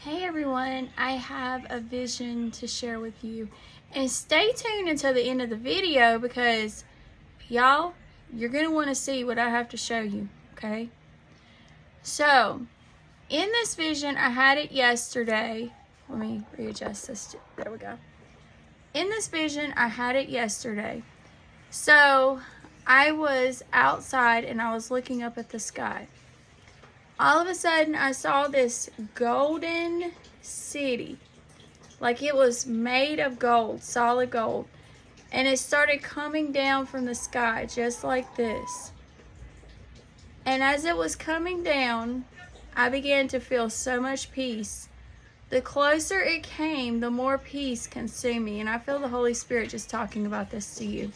Hey everyone, I have a vision to share with you. And stay tuned until the end of the video because y'all, you're going to want to see what I have to show you, okay? So, in this vision, I had it yesterday. Let me readjust this. There we go. In this vision, I had it yesterday. So, I was outside and I was looking up at the sky. All of a sudden, I saw this golden city. Like it was made of gold, solid gold. And it started coming down from the sky, just like this. And as it was coming down, I began to feel so much peace. The closer it came, the more peace consumed me. And I feel the Holy Spirit just talking about this to you.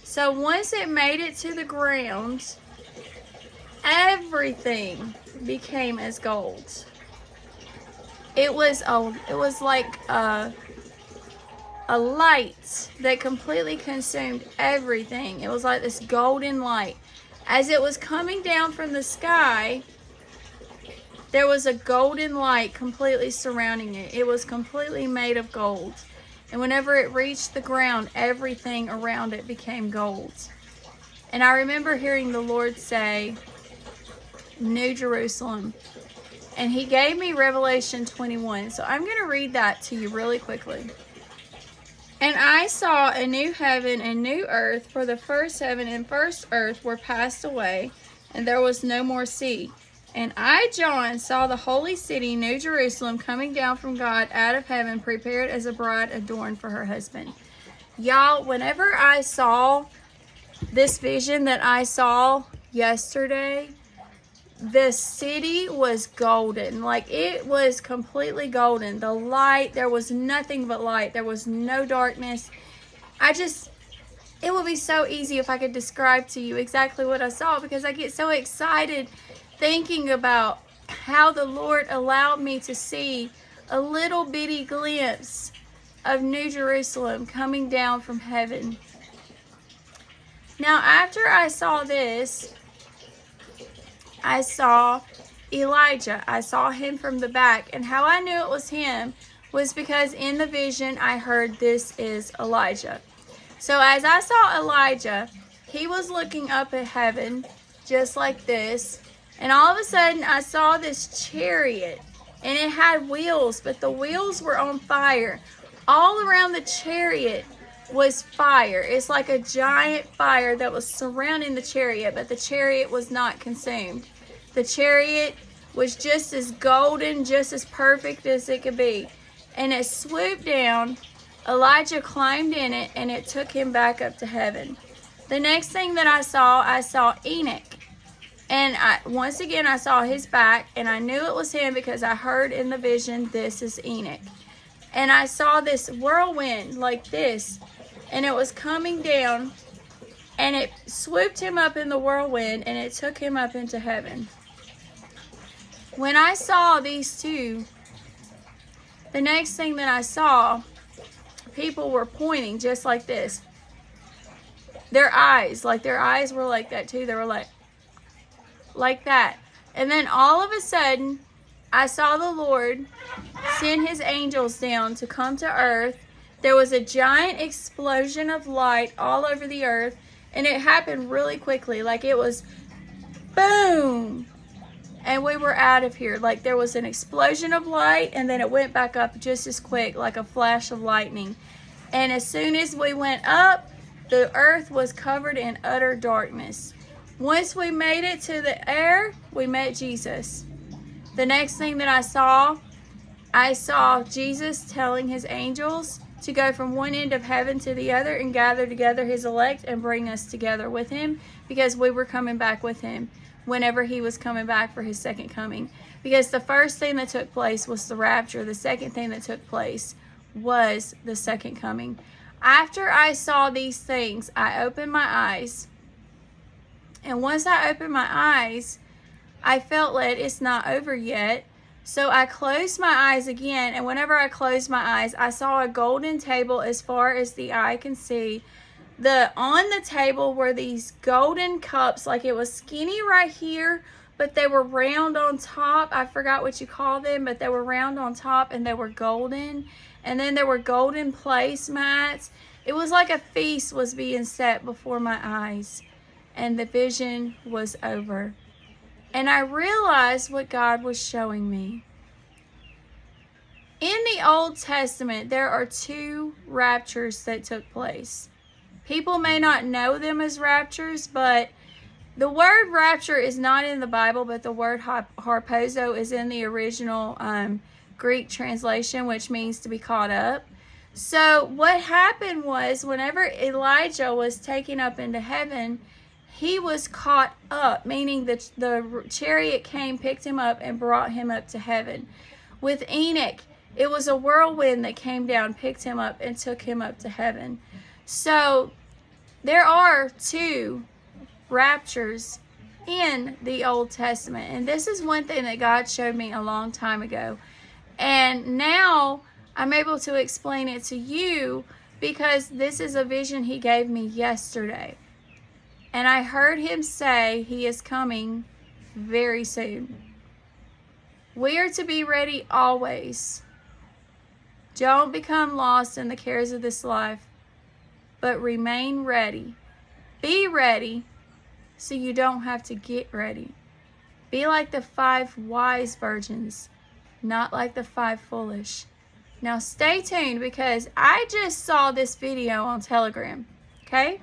So once it made it to the ground, everything became as gold. It was like a light that completely consumed everything. It was like this golden light. As it was coming down from the sky, there was a golden light completely surrounding it. It was completely made of gold. And whenever it reached the ground, everything around it became gold. And I remember hearing the Lord say, New Jerusalem. And he gave me Revelation 21. So I'm going to read that to you really quickly. And I saw a new heaven and new earth, for the first heaven and first earth were passed away, and there was no more sea. And I, John, saw the holy city, New Jerusalem, coming down from God out of heaven, prepared as a bride adorned for her husband. Y'all, whenever I saw this vision that I saw yesterday, the city was golden. Like it was completely golden. The light, there was nothing but light. There was no darkness. It would be so easy if I could describe to you exactly what I saw, because I get so excited thinking about how the Lord allowed me to see a little bitty glimpse of New Jerusalem coming down from heaven. Now, after I saw this, I saw Elijah. I saw him from the back. And how I knew it was him was because in the vision I heard, "This is Elijah." So as I saw Elijah, he was looking up at heaven just like this. And all of a sudden I saw this chariot. And it had wheels, but the wheels were on fire. All around the chariot was fire. It's like a giant fire that was surrounding the chariot, but the chariot was not consumed. The chariot was just as golden, just as perfect as it could be. And it swooped down. Elijah climbed in it, and it took him back up to heaven. The next thing that I saw Enoch. And once again, I saw his back, and I knew it was him because I heard in the vision, "This is Enoch." And I saw this whirlwind like this, and it was coming down, and it swooped him up in the whirlwind, and it took him up into heaven. When I saw these two, the next thing that I saw, people were pointing just like this. Their eyes were like that too. They were like that. And then all of a sudden, I saw the Lord send his angels down to come to earth. There was a giant explosion of light all over the earth, and it happened really quickly. Like it was boom, and we were out of here. Like there was an explosion of light, and then it went back up just as quick, like a flash of lightning. And as soon as we went up, the earth was covered in utter darkness. Once we made it to the air, we met Jesus. The next thing that I saw Jesus telling his angels to go from one end of heaven to the other and gather together his elect and bring us together with him, because we were coming back with him whenever he was coming back for his second coming. Because the first thing that took place was the rapture. The second thing that took place was the second coming. After I saw these things, I opened my eyes. And once I opened my eyes, I felt led, it's not over yet. So I closed my eyes again, and whenever I closed my eyes, I saw a golden table as far as the eye can see. On the table were these golden cups, like it was skinny right here, but they were round on top. I forgot what you call them, but they were round on top and they were golden. And then there were golden placemats. It was like a feast was being set before my eyes, and the vision was over. And I realized what God was showing me. In the Old Testament, there are 2 raptures that took place. People may not know them as raptures, but the word rapture is not in the Bible, but the word harpazo is in the original Greek translation, which means to be caught up. So what happened was, whenever Elijah was taken up into heaven, he was caught up, meaning that the chariot came, picked him up, and brought him up to heaven. With Enoch, it was a whirlwind that came down, picked him up, and took him up to heaven. So there are 2 raptures in the Old Testament. And this is one thing that God showed me a long time ago. And now I'm able to explain it to you because this is a vision he gave me yesterday. And I heard him say he is coming very soon. We are to be ready always. Don't become lost in the cares of this life, but remain ready. Be ready so you don't have to get ready. Be like the 5 wise virgins, not like the 5 foolish. Now stay tuned because I just saw this video on Telegram, okay?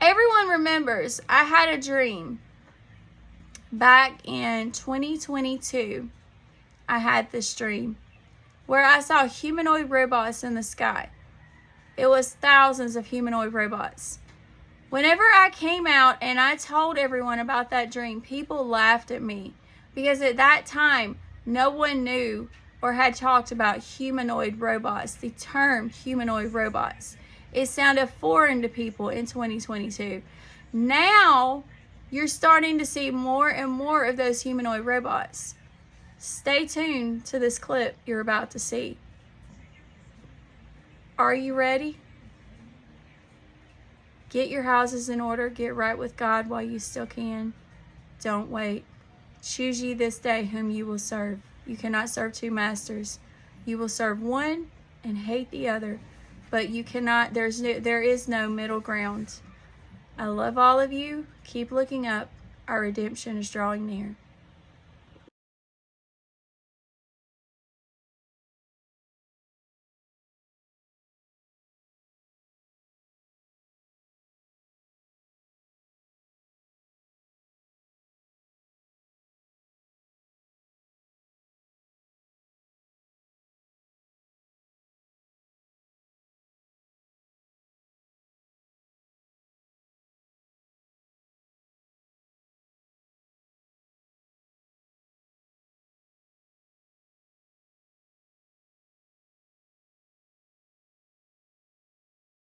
Everyone remembers I had a dream back in 2022. I had this dream where I saw humanoid robots in the sky. It was thousands of humanoid robots. Whenever I came out and I told everyone about that dream, people laughed at me because at that time, no one knew or had talked about humanoid robots, the term humanoid robots. It sounded foreign to people in 2022. Now, you're starting to see more and more of those humanoid robots. Stay tuned to this clip you're about to see. Are you ready? Get your houses in order. Get right with God while you still can. Don't wait. Choose ye this day whom you will serve. You cannot serve 2 masters. You will serve one and hate the other. But you cannot, there is no middle ground. I love all of you. Keep looking up. Our redemption is drawing near.